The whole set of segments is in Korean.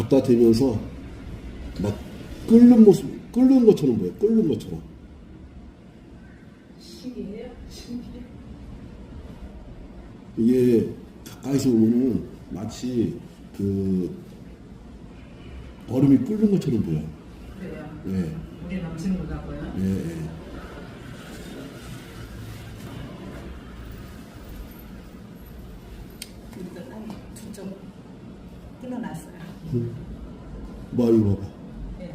갖다 대면서 막 끓는 모습, 끓는 것처럼 보여. 끓는 것처럼. 신기해요? 신기해. 이게 가까이서 보면은 마치 그 얼음이 끓는 것처럼 보여. 그래요. 예. 물이 넘치는 것 같고요. 예, 예. 여기다 땀이 두점 끊어놨어요. 뭐 이거 봐봐. 예.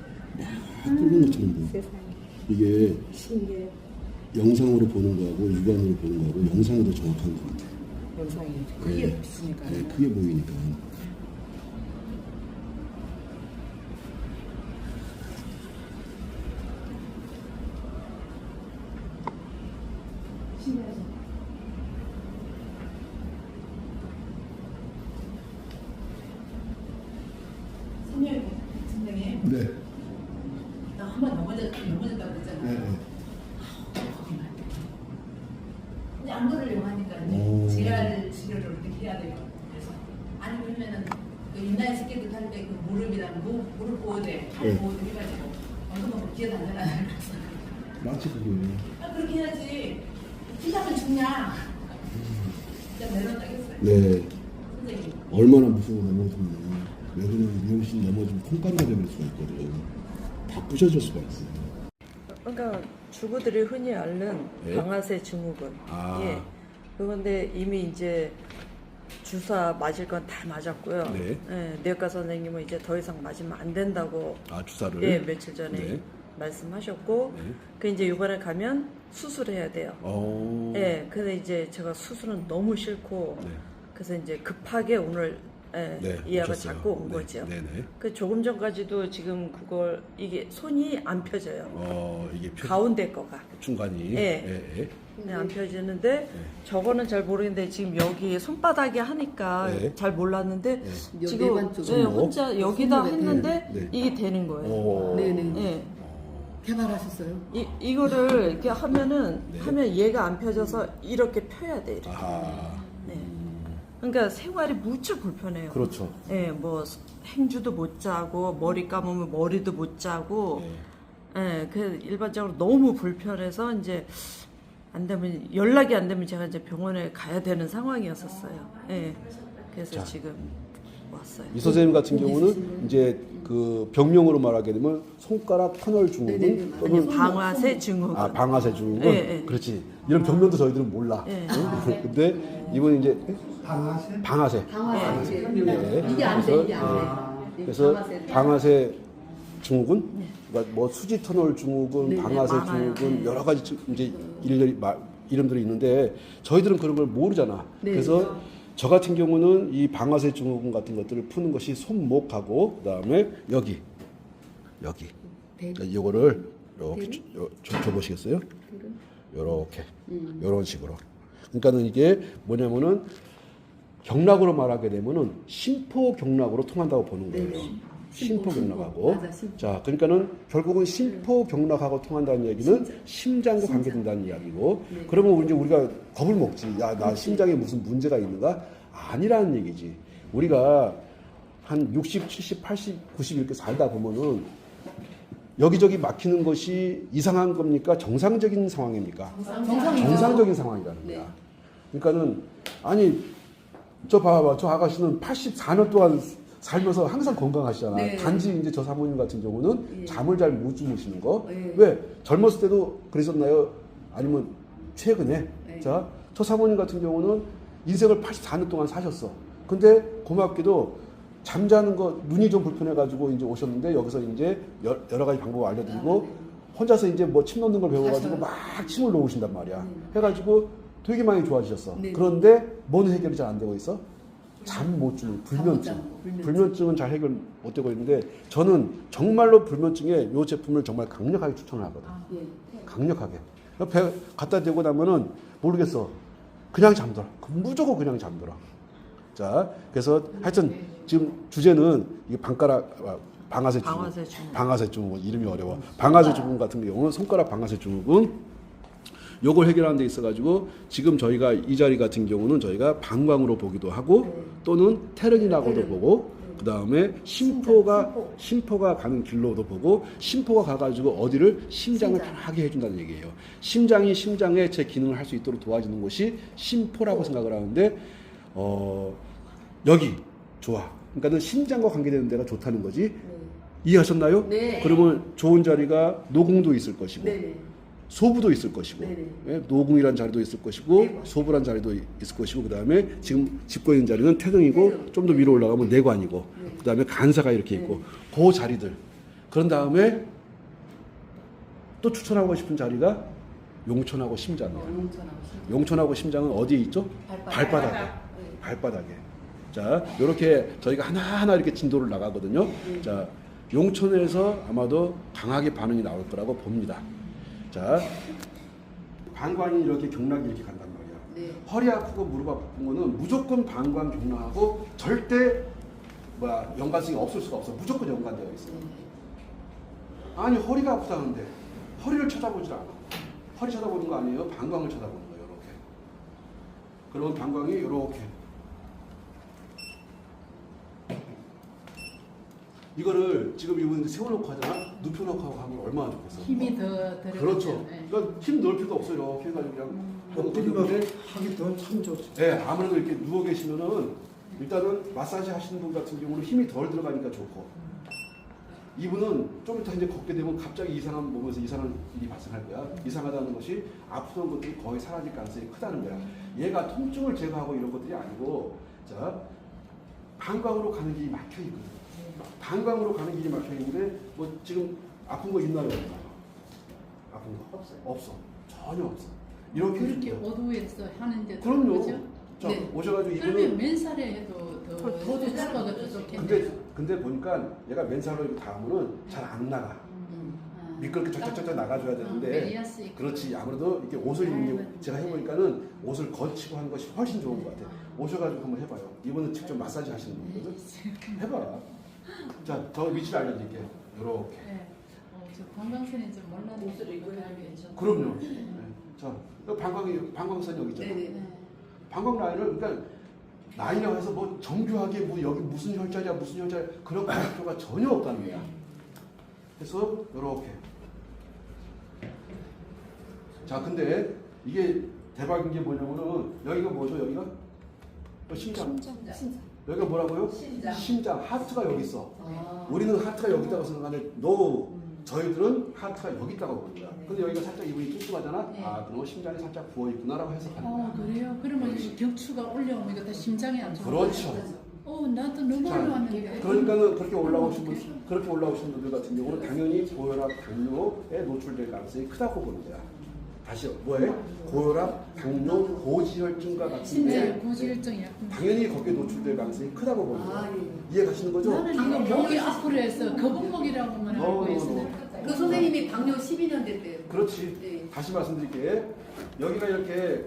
끓는 것처럼 보여. 세상에. 이게 신기해. 영상으로 보는 거하고 육안으로 보는 거하고 영상이 더 정확한 것 같아. 영상이 크게 예. 비치니까. 예, 크게 보이니까. 신기하죠? 선생님, 네. 나 한 번 넘어졌다고 그랬잖아요. 네. 거기만. 근데 안 그러려고 하니까 오. 재활 치료를 어떻게 해야 돼요? 그래서 아니 그러면은 그 인라인 스케이트 탈 때 그 무릎이랑 무릎 보호대, 팔 네. 보호대 해가지고 엉덩이로 기어다녀라. 마치 그게. 아 그렇게 해야지. 피자면 죽냐? 진짜 내려다겠어요. 네. 선생님. 얼마나 무서워 넘어지면. 왜 그러냐면 미용실 넘어지면 콩가루가 되는 수가 있거든. 다 부셔질 수가 있어. 그러니까 주부들이 흔히 앓는 네? 방아쇠 증후군. 아. 예. 그건데 이미 이제 주사 맞을 건 다 맞았고요. 네. 예, 내과 선생님은 이제 더 이상 맞으면 안 된다고 아, 주사를? 예, 며칠 전에 네. 말씀하셨고 네. 그 이제 이번에 가면 수술해야 돼요. 어. 예. 근데 이제 제가 수술은 너무 싫고 네. 그래서 이제 급하게 오늘 예, 네, 예약을 오셨어요. 잡고 온 네, 거죠. 네네. 그 조금 전까지도 지금 그걸 이게 손이 안 펴져요. 이게 가운데 거가. 중간이. 예. 예. 네, 안 펴지는데 저거는 잘 모르겠는데 지금 여기 손바닥에 하니까 네. 잘 몰랐는데 요 지금 내관 쪽에. 네, 혼자 여기다 손목에. 했는데 네. 이게 되는 거예요. 오. 네네. 네. 개발하셨어요? 이거를 이렇게 하면은 네. 하면 얘가 안 펴져서 이렇게 펴야 돼. 이렇게. 아하. 네. 그러니까 생활이 무척 불편해요. 그렇죠. 네, 뭐 행주도 못 자고 머리 감으면 머리도 못 자고. 네, 그 일반적으로 너무 불편해서 이제 안 되면 연락이 안 되면 제가 이제 병원에 가야 되는 상황이었었어요. 예. 그래서 자. 지금 왔어요. 이 선생님 같은 경우는 이제 그 병명으로 말하게 되면 손가락 터널 증후군 또는 방아쇠 증후군. 아, 방아쇠 증후군. 예, 예. 그렇지. 이런 병명도 저희들은 몰라. 예. 응? 근데 이분이 이제 방아쇠. 네. 이게 안 돼, 이게 안 돼. 그래서 방아쇠 증후군, 그러니까 뭐 수지 터널 증후군, 네, 방아쇠 많아요. 증후군 네. 여러 가지 이제 이름들이 있는데 저희들은 그런 걸 모르잖아. 네. 그래서 저 같은 경우는 이 방아쇠 증후군 같은 것들을 푸는 것이 손목하고 그다음에 여기 이거를 이렇게 줘보시겠어요? 이렇게 이런 식으로. 그러니까는 이게 뭐냐면은 경락으로 말하게 되면은 심포경락으로 통한다고 보는 거예요. 심포경락하고. 맞아, 심포. 자, 그러니까는 결국은 심포경락하고 통한다는 얘기는 심장과 관계된다는 이야기고. 그러면 이제 우리가 겁을 먹지. 야, 나 심장에 무슨 문제가 있는가? 아니라는 얘기지. 우리가 한 60, 70, 80, 90 이렇게 살다 보면은 여기저기 막히는 것이 이상한 겁니까? 정상적인 상황입니까? 정상적인 상황이라는 거야. 그러니까는 아니 저 봐봐, 저 아가씨는 84년 동안 살면서 항상 건강하시잖아. 네. 단지 이제 저 사모님 같은 경우는 잠을 잘 못 주무시는 거. 네. 왜? 젊었을 때도 그러셨나요? 아니면 최근에? 네. 자, 저 사모님 같은 경우는 인생을 84년 동안 사셨어. 근데 고맙게도 잠자는 거 눈이 좀 불편해가지고 이제 오셨는데 여기서 이제 여러 가지 방법을 알려드리고 혼자서 이제 뭐 침 넣는 걸 배워가지고 막 침을 놓으신단 말이야. 해가지고 되게 많이 좋아지셨어. 네. 그런데 뭔 해결이 잘 안 되고 있어? 잠 못 주는 불면증. 불면증은 잘 해결 못 되고 있는데 저는 정말로 불면증에 이 제품을 정말 강력하게 추천을 하거든. 강력하게. 배 갖다 대고 나면은 모르겠어. 그냥 잠들어. 무조건 그냥 잠들어. 자, 그래서 하여튼 지금 주제는 이게 방아쇠 증후군. 방아쇠 증후군 이름이 어려워. 방아쇠 증후군 같은 경우는 손가락 방아쇠 증후군. 요걸 해결하는 데 있어가지고 지금 저희가 이 자리 같은 경우는 저희가 방광으로 보기도 하고 또는 테르닌하고도 보고 그 다음에 심포가 가는 길로도 보고, 심포가 가가지고 어디를 심장을 편하게 해준다는 얘기예요. 심장이 심장에 제 기능을 할 수 있도록 도와주는 곳이 심포라고 생각을 하는데, 여기 좋아. 그러니까는 심장과 관계되는 데가 좋다는 거지. 이해하셨나요? 네. 그러면 좋은 자리가 노궁도 있을 것이고, 네네. 소부도 있을 것이고, 네네. 예, 노궁이란 자리도 있을 것이고, 내관. 소부란 자리도 있을 것이고, 그 다음에 지금 짚고 있는 자리는 태등이고, 태등. 좀 더 위로 올라가면 내관이고, 네. 그 다음에 간사가 이렇게 있고, 그 자리들. 그런 다음에 또 추천하고 싶은 자리가 용천하고 심장이에요. 용천하고 심장은 어디에 있죠? 발바닥에. 네. 발바닥에. 자, 이렇게 저희가 하나하나 이렇게 진도를 나가거든요. 자, 용천에서 아마도 강하게 반응이 나올 거라고 봅니다. 자, 방광이 이렇게 경락이 이렇게 간단 말이야. 네. 허리 아프고 무릎 아픈 거는 무조건 방광 경락하고 절대 연관성이 없을 수가 없어. 무조건 연관되어 있어. 아니 허리가 아프다는데 허리를 쳐다보질 않아. 허리 쳐다보는 거 아니에요. 방광을 쳐다보는 거예요. 이렇게. 그러면 방광이 이렇게. 이거를 지금 이분 세워놓고 하잖아. 눕혀놓고 하면 얼마나 좋겠어. 힘이 더 들어가죠. 그렇죠. 네. 그러니까 힘 넣을 필요도 없어요. 이렇게 해가지고 그냥 엎드리면 하기 더 참 좋죠. 네, 아무래도 이렇게 누워 계시면은 일단은 마사지 하시는 분 같은 경우는 힘이 덜 들어가니까 좋고, 이분은 좀 이따 이제 걷게 되면 갑자기 이상한 몸에서 이상한 일이 발생할 거야. 이상하다는 것이 아프던 것들이 거의 사라질 가능성이 크다는 거야. 얘가 통증을 제거하고 이런 것들이 아니고, 자, 방광으로 가는 길이 막혀 있거든. 방광으로 가는 길이 막혀 있는데 뭐 지금 아픈 거 있나요? 없나요? 아픈 거 없어요. 없어. 전혀 없어. 이렇게 그렇게 해줍니다. 어두에서 하는데 그럼요. 그죠? 자, 네. 오셔가지고 그러면 이분은 맨살에 해도 더 효과가 더 좋겠네요. 근데 보니까 얘가 맨살로 이렇게 닿으면은 잘 안 나가. 아, 미끄럽게 쩍쩍쩍 나가줘야 되는데, 메리아스 있고. 그렇지. 아무래도 이렇게 옷을 입는 게 제가 해보니까는 옷을 걸치고 하는 것이 훨씬 좋은 것 같아. 오셔가지고 한번 해봐요. 이분은 직접 마사지 하시는 분이거든. 해봐. 자, 저 위치를 알려드릴게요. 요렇게. 네. 저 관광선인 줄 몰랐는데 옷을 입고 해야 괜찮아. 그럼요. 네. 자, 방광선이 여기 있잖아. 네네. 네. 방광 라인을 그러니까 라인이라고 해서 뭐 정교하게 뭐 여기 무슨 혈자리야 무슨 혈자리야 그런 필요가 전혀 없다는 거야. 그래서 요렇게. 자, 근데 이게 대박인 게 뭐냐면은 여기가 뭐죠? 여기가 심장. 여기가 뭐라고요? 심장. 하트가 여기 있어. 아. 우리는 하트가 여기 있다고 생각하는데 저희들은 하트가 여기 있다고 보는 거야. 근데 여기가 살짝 이분이 뚱뚱하잖아. 네. 아, 그럼 심장이 살짝 부어 있구나라고 해석하는 거야. 그래요? 그러면 그렇지. 이 격추가 올라오면 이거 다 심장이 안 좋아. 그렇죠. 나도 너무 자, 올라왔는데. 그러니까는 그렇게 올라오신 분들 같은 경우는 당연히 고혈압, 당뇨에 노출될 가능성이 크다고 보는 거야. 다시 뭐해? 고혈압, 당뇨, 고지혈증과 같은 심장 게 고지혈증 약품. 당연히 거기에 노출될 가능성이 크다고 보는 거야. 아, 예. 이해 가시는 거죠? 나는 이거 목이 앞으로 해서 거북목이라고만 알고 있어요. 그 선생님이 당뇨 12년 됐대요. 그렇지. 네. 다시 말씀드릴게. 여기가 이렇게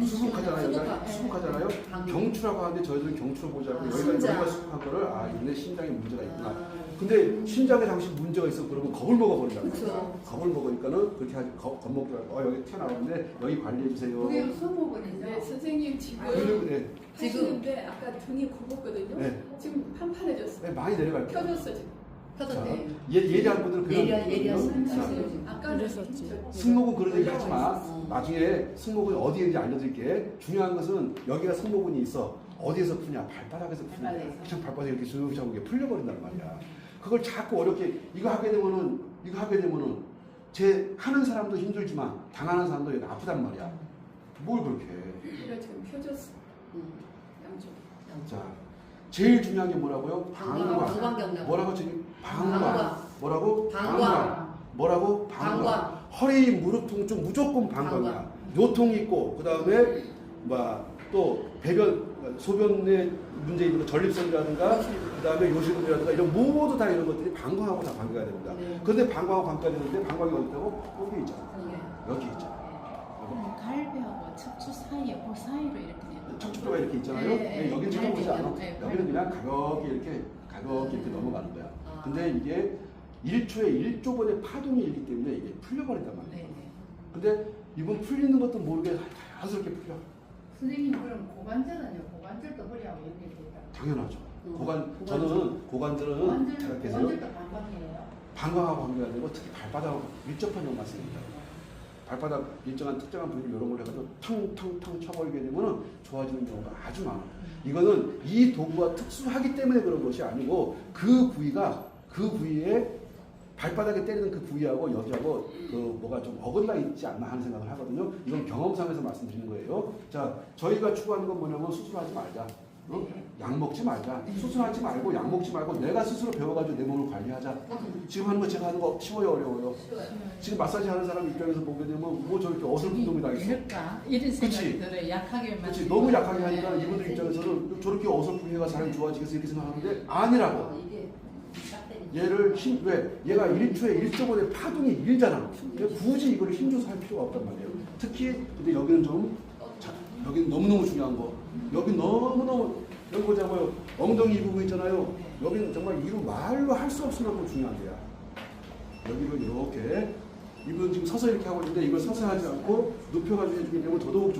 수북하잖아요. 여기가 수북하잖아요. 경추라고 하는데 저희들은 경추로 보지 않고 여기가 수북한 거를 얘네 심장에 문제가 있구나. 근데 심장에 당신 문제가 있어 그러면 겁을 먹어버린다고. 그렇죠. 겁을 먹으니까는 그렇게 하지 겁먹지 말고 여기 튀어나오는데 여기 관리해 주세요. 그게 손목은요. 네, 선생님 지금 네. 하시는데 아까 등이 굽었거든요. 네. 지금 판판해졌어요. 네, 많이 내려갈게요. 펴졌어 지금. 펴졌대. 예리한 분들은 그냥 예리하시네요. 아까 그랬었지. 승모근 그런 얘기 하지 마. 나중에 승모근이 어디에 있는지 알려드릴게. 중요한 것은 여기가 승모근이 있어. 어디에서 푸냐? 발바닥에서 푸냐? 발바닥에서. 그냥 발바닥에 이렇게 쭉 잡고 풀려버린단 말이야. 그걸 자꾸 어렵게 이거 하게 되면은 제 하는 사람도 힘들지만 당하는 사람도 아프단 말이야. 뭘 그렇게 해? 이거 지금 펴졌어. 양쪽. 자, 제일 중요한 게 뭐라고요? 방광경락. 뭐라고 지금? 방광. 방광. 뭐라고? 방광. 뭐라고? 방광. 허리 무릎 통증 무조건 방광이야. 요통 있고 그다음에 또 배변 소변에 문제 있는 거 전립선이라든가 그다음에 요실금이라든가 이런 모두 다 이런 것들이 방광하고 다 관계가 됩니다. 네. 그런데 방광하고 관계가 되는데 방광이 어디 있다고? 여기 있잖아. 네. 여기 있잖아. 갈비하고 척추 사이에 그 사이로 이렇게 돼요. 척추뼈가 이렇게 있잖아요. 네, 여기는 쳐다보지 않아. 네, 여기는 그냥 가볍게 이렇게 넘어가는 거야. 아. 근데 이게 1초에 1조 번의 파동이 있기 때문에 이게 풀려버린단 말이야. 네. 근데 이분 풀리는 것도 모르게 자연스럽게 풀려. 선생님 그럼 고관절은요? 고관절도 허리하고 연결되다. 당연하죠. 저는 고관절은 생각해서 고관절도 반박이에요. 방광하고 관계가 되고 특히 발바닥하고 밀접한 연관 씁니다. 발바닥 일정한 특정한 부위를 이런 걸 해가지고 탕탕탕 쳐버리게 되면 좋아지는 경우가 아주 많아요. 이거는 이 도구가 특수하기 때문에 그런 것이 아니고 그 부위에 발바닥에 때리는 그 부위하고 여기하고 그 뭐가 좀 어긋나 있지 않나 하는 생각을 하거든요. 이건 경험상에서 말씀드리는 거예요. 자, 저희가 추구하는 건 뭐냐면 수술하지 말자. 어? 약 먹지 말자. 수술하지 말고 약 먹지 말고 내가 스스로 배워가지고 내 몸을 관리하자. 지금 하는 거 제가 하는 거 쉬워요, 어려워요? 지금 마사지 하는 사람 입장에서 보게 되면 뭐 저렇게 어설픈 놈이 다 있어. 그럴까? 이런 생각이 들어요. 약하게 그렇지. 너무 약하게 하니까 이분들 입장에서는 저렇게 어설프게 해가 사람이 좋아지겠어 이렇게 생각하는데 아니라고. 얘를 왜? 얘가 1초에 1.5의 파동이 일잖아. 굳이 이걸 힘줘서 할 필요가 없단 말이에요. 특히 근데 여기는 좀 여기는 너무너무 중요한 거. 여기 너무너무 여기 보자고요. 엉덩이 이 부분 있잖아요. 여기는 정말 이루 말로 할 수 없을 만큼 중요한 데야. 여기를 이렇게 이분 지금 서서 이렇게 하고 있는데 이걸 서서 하지 않고 눕혀가지고 해주게 되면 더더욱